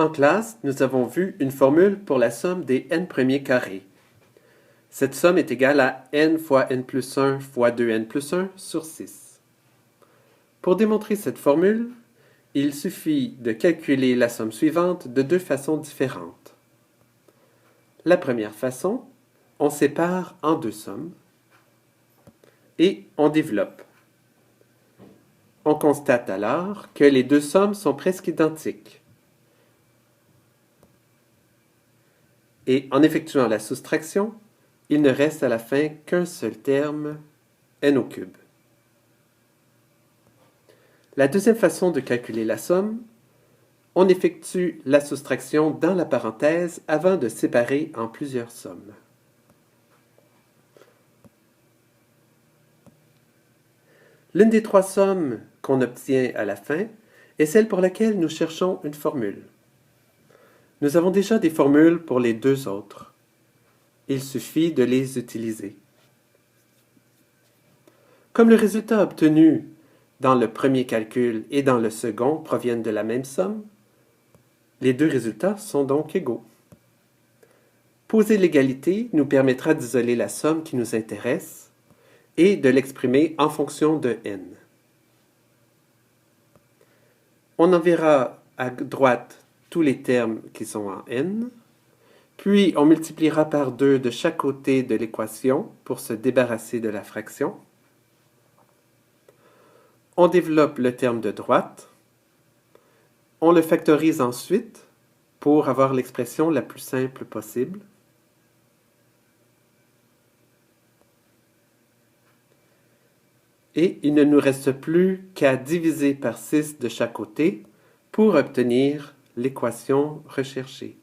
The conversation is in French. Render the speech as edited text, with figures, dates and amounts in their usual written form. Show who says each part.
Speaker 1: En classe, nous avons vu une formule pour la somme des n premiers carrés. Cette somme est égale à n fois n plus 1 fois 2n plus 1 sur 6. Pour démontrer cette formule, il suffit de calculer la somme suivante de deux façons différentes. La première façon, on sépare en deux sommes et on développe. On constate alors que les deux sommes sont presque identiques. Et en effectuant la soustraction, il ne reste à la fin qu'un seul terme, n au cube. La deuxième façon de calculer la somme, on effectue la soustraction dans la parenthèse avant de séparer en plusieurs sommes. L'une des trois sommes qu'on obtient à la fin est celle pour laquelle nous cherchons une formule. Nous avons déjà des formules pour les deux autres. Il suffit de les utiliser. Comme le résultat obtenu dans le premier calcul et dans le second proviennent de la même somme, les deux résultats sont donc égaux. Poser l'égalité nous permettra d'isoler la somme qui nous intéresse et de l'exprimer en fonction de n. On enverra à droite tous les termes qui sont en n, puis on multipliera par 2 de chaque côté de l'équation pour se débarrasser de la fraction. On développe le terme de droite. On le factorise ensuite pour avoir l'expression la plus simple possible. Et il ne nous reste plus qu'à diviser par 6 de chaque côté pour obtenir l'équation recherchée.